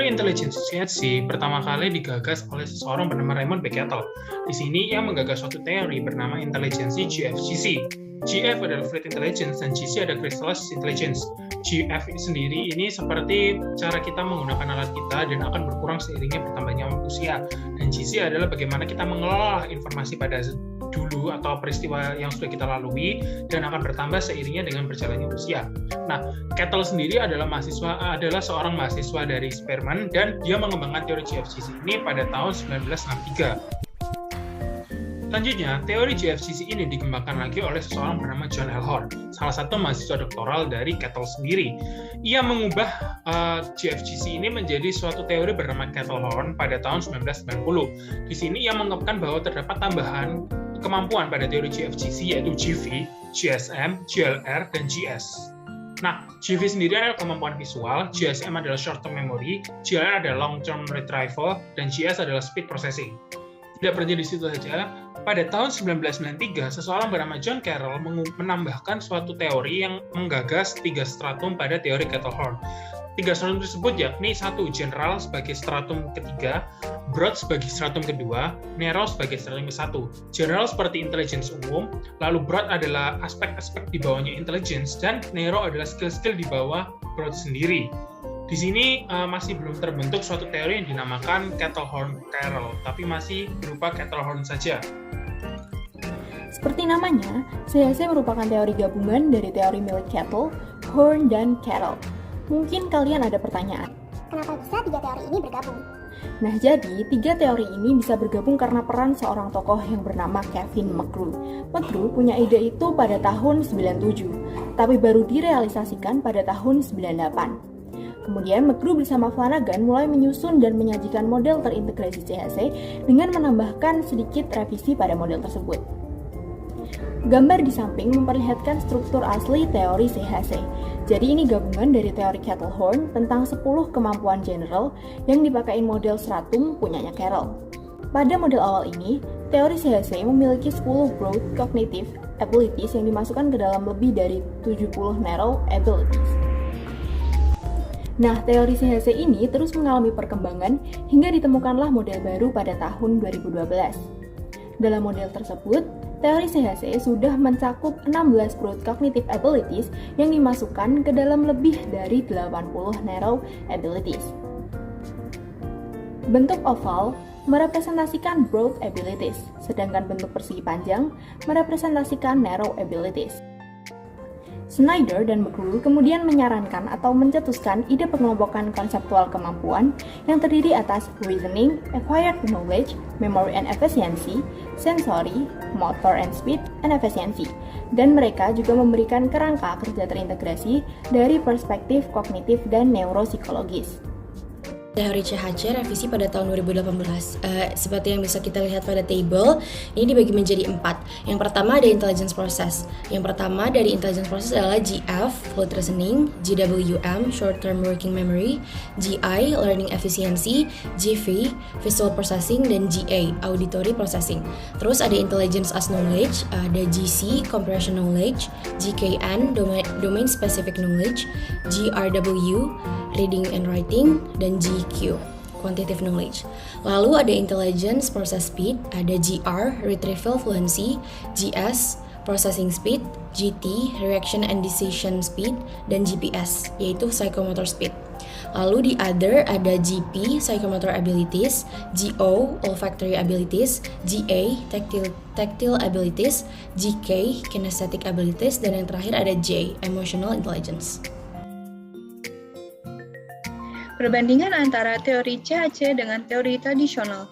Teori intelligence CHC pertama kali digagas oleh seseorang bernama Raymond B. Cattell. Di sini ia menggagas suatu teori bernama intelijensi GFCC. GF adalah fluid intelligence dan GC adalah crystallized intelligence. GF sendiri ini seperti cara kita menggunakan alat kita dan akan berkurang seiringnya bertambahnya usia. Dan GC adalah bagaimana kita mengelola informasi pada dulu atau peristiwa yang sudah kita lalui dan akan bertambah seiringnya dengan berjalannya usia. Nah, Cattell sendiri adalah seorang mahasiswa dari Spearman dan dia mengembangkan teori GFCC ini pada tahun 1963. Selanjutnya, teori GFCC ini dikembangkan lagi oleh seseorang bernama John L. Horn, salah satu mahasiswa doktoral dari Cattell sendiri. Ia mengubah GFCC ini menjadi suatu teori bernama Cattell-Horn pada tahun 1990. Di sini ia mengungkapkan bahwa terdapat tambahan kemampuan pada teori GFCC yaitu GV, GSM, GLR, dan GS. Nah, GV sendiri adalah kemampuan visual, GSM adalah short-term memory, GLR adalah long-term retrieval, dan GS adalah speed processing. Tidak berhenti di situ saja, pada tahun 1993, seseorang bernama John Carroll menambahkan suatu teori yang menggagas 3 stratum pada teori Cattell-Horn. 3 stratum tersebut yakni 1. General sebagai stratum ketiga, broad sebagai stratum kedua, narrow sebagai stratum ke-1. General seperti intelligence umum, lalu broad adalah aspek-aspek di bawahnya intelligence, dan narrow adalah skill-skill di bawah broad sendiri. Di sini masih belum terbentuk suatu teori yang dinamakan Cattell-Horn-Carroll, tapi masih berupa Cattell-Horn saja. Seperti namanya, CHC merupakan teori gabungan dari teori milik Cattell, Horn, dan Carroll. Mungkin kalian ada pertanyaan. Kenapa bisa 3 teori ini bergabung? Nah, jadi 3 teori ini bisa bergabung karena peran seorang tokoh yang bernama Kevin McGrew. McGrew punya ide itu pada tahun 97, tapi baru direalisasikan pada tahun 98. Kemudian McGrew bersama Flanagan mulai menyusun dan menyajikan model terintegrasi CHC dengan menambahkan sedikit revisi pada model tersebut. Gambar di samping memperlihatkan struktur asli teori CHC. Jadi ini gabungan dari teori Cattell-Horn tentang 10 kemampuan general yang dipakai model stratum punyanya Carroll. Pada model awal ini, teori CHC memiliki 10 broad cognitive abilities yang dimasukkan ke dalam lebih dari 70 narrow abilities. Nah, teori CHC ini terus mengalami perkembangan hingga ditemukanlah model baru pada tahun 2012. Dalam model tersebut, teori CHC sudah mencakup 16 broad cognitive abilities yang dimasukkan ke dalam lebih dari 80 narrow abilities. Bentuk oval merepresentasikan broad abilities, sedangkan bentuk persegi panjang merepresentasikan narrow abilities. Snyder dan McGrew kemudian menyarankan atau mencetuskan ide pengelompokan konseptual kemampuan yang terdiri atas reasoning, acquired knowledge, memory and efficiency, sensory, motor and speed, and efficiency. Dan mereka juga memberikan kerangka kerja terintegrasi dari perspektif kognitif dan neuropsikologis. Teori CHC revisi pada tahun 2018. Seperti yang bisa kita lihat pada table, ini dibagi menjadi 4. Yang pertama ada intelligence process. Yang pertama dari intelligence process adalah GF, fluid reasoning, GWM, short term working memory, GI, learning efficiency, GV, visual processing, dan GA, auditory processing. Terus ada intelligence as knowledge, ada GC, comprehension knowledge, GKN, domain specific knowledge, GRW, reading and writing, dan GQ, quantitative knowledge. Lalu ada intelligence process speed, ada GR, retrieval fluency, GS, processing speed, GT, reaction and decision speed, dan GPS, yaitu psychomotor speed. Lalu di other ada GP, psychomotor abilities, GO, olfactory abilities, GA, tactile abilities, GK, kinesthetic abilities, dan yang terakhir ada J, emotional intelligence. Perbandingan antara teori CHC dengan teori tradisional.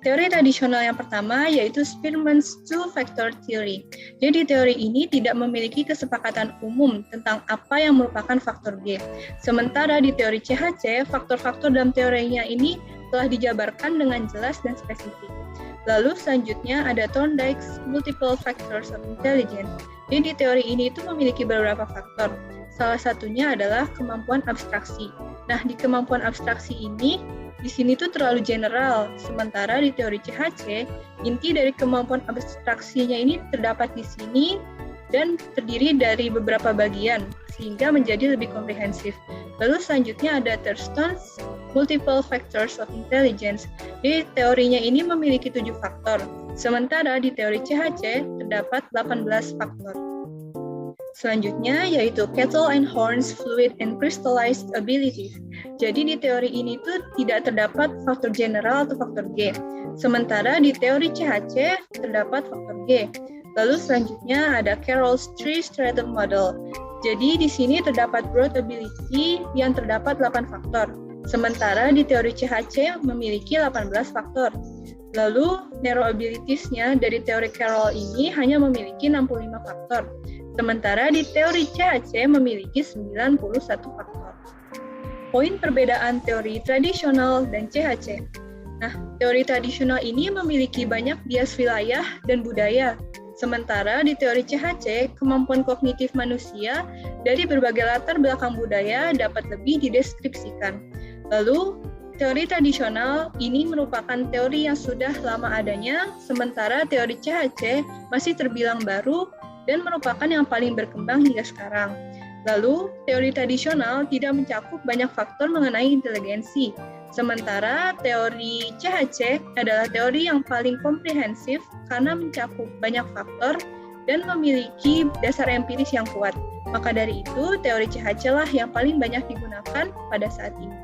Teori tradisional yang pertama yaitu Spearman's two-factor theory. Jadi teori ini tidak memiliki kesepakatan umum tentang apa yang merupakan faktor G. Sementara di teori CHC, faktor-faktor dalam teorinya ini telah dijabarkan dengan jelas dan spesifik. Lalu selanjutnya ada Thorndike's multiple factors of intelligence. Jadi teori ini itu memiliki beberapa faktor. Salah satunya adalah kemampuan abstraksi. Nah, di kemampuan abstraksi ini, di sini tuh terlalu general. Sementara di teori CHC, inti dari kemampuan abstraksinya ini terdapat di sini dan terdiri dari beberapa bagian, sehingga menjadi lebih komprehensif. Lalu selanjutnya ada Thurston's multiple factors of intelligence. Jadi teorinya ini memiliki 7 faktor, sementara di teori CHC terdapat 18 faktor. Selanjutnya yaitu cattle and horns, fluid and crystallized abilities. Jadi di teori ini tuh tidak terdapat faktor general atau faktor G. Sementara di teori CHC terdapat faktor G. Lalu selanjutnya ada Carroll's Three Stratum Model. Jadi di sini terdapat broad ability yang terdapat 8 faktor. Sementara di teori CHC memiliki 18 faktor. Lalu narrow abilities-nya dari teori Carroll ini hanya memiliki 65 faktor. Sementara di teori CHC memiliki 91 faktor. Poin perbedaan teori tradisional dan CHC. Nah, teori tradisional ini memiliki banyak bias wilayah dan budaya. Sementara di teori CHC, kemampuan kognitif manusia dari berbagai latar belakang budaya dapat lebih dideskripsikan. Lalu, teori tradisional ini merupakan teori yang sudah lama adanya, sementara teori CHC masih terbilang baru dan merupakan yang paling berkembang hingga sekarang. Lalu, teori tradisional tidak mencakup banyak faktor mengenai inteligensi, sementara teori CHC adalah teori yang paling komprehensif karena mencakup banyak faktor dan memiliki dasar empiris yang kuat. Maka dari itu, teori CHC lah yang paling banyak digunakan pada saat ini.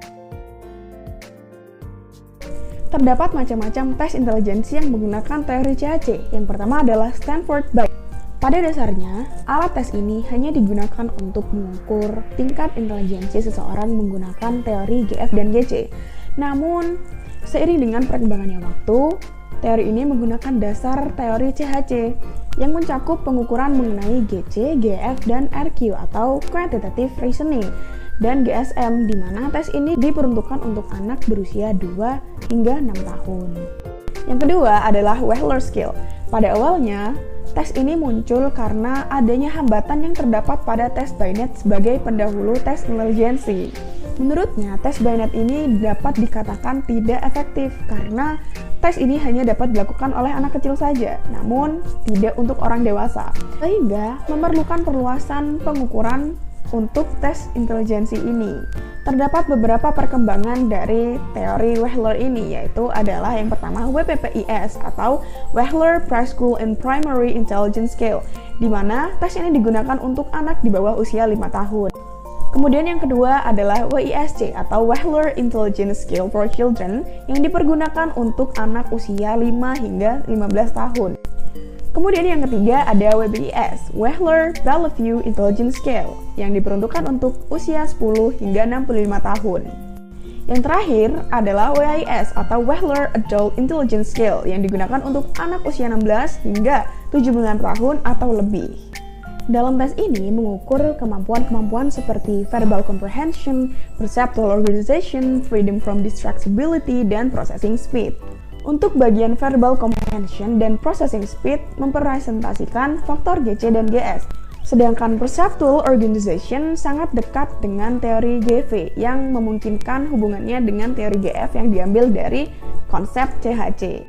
Terdapat macam-macam tes intelijensi yang menggunakan teori CHC. Yang pertama adalah Stanford Binet. Pada dasarnya, alat tes ini hanya digunakan untuk mengukur tingkat intelijensi seseorang menggunakan teori GF dan GC. Namun, seiring dengan perkembangannya waktu, teori ini menggunakan dasar teori CHC yang mencakup pengukuran mengenai GC, GF, dan RQ atau Quantitative Reasoning, dan GSM, di mana tes ini diperuntukkan untuk anak berusia 2 hingga 6 tahun. Yang kedua adalah Wechsler Skill. Pada awalnya, tes ini muncul karena adanya hambatan yang terdapat pada tes Binet sebagai pendahulu tes intelijensi. Menurutnya, tes Binet ini dapat dikatakan tidak efektif karena tes ini hanya dapat dilakukan oleh anak kecil saja, namun tidak untuk orang dewasa, sehingga memerlukan perluasan pengukuran untuk tes intelijensi ini. Terdapat beberapa perkembangan dari teori Wechsler ini, yaitu adalah yang pertama WPPIS atau Wechsler Preschool and Primary Intelligence Scale, di mana tes ini digunakan untuk anak di bawah usia 5 tahun. Kemudian yang kedua adalah WISC atau Wechsler Intelligence Scale for Children yang dipergunakan untuk anak usia 5 hingga 15 tahun. Kemudian yang ketiga ada WBIS, Wechsler Bellevue Intelligence Scale, yang diperuntukkan untuk usia 10 hingga 65 tahun. Yang terakhir adalah WIS atau Wechsler Adult Intelligence Scale, yang digunakan untuk anak usia 16 hingga 79 tahun atau lebih. Dalam tes ini mengukur kemampuan-kemampuan seperti verbal comprehension, perceptual organization, freedom from distractibility, dan processing speed. Untuk bagian verbal comprehension dan processing speed mempresentasikan faktor GC dan GS. Sedangkan perceptual organization sangat dekat dengan teori GV yang memungkinkan hubungannya dengan teori GF yang diambil dari konsep CHC.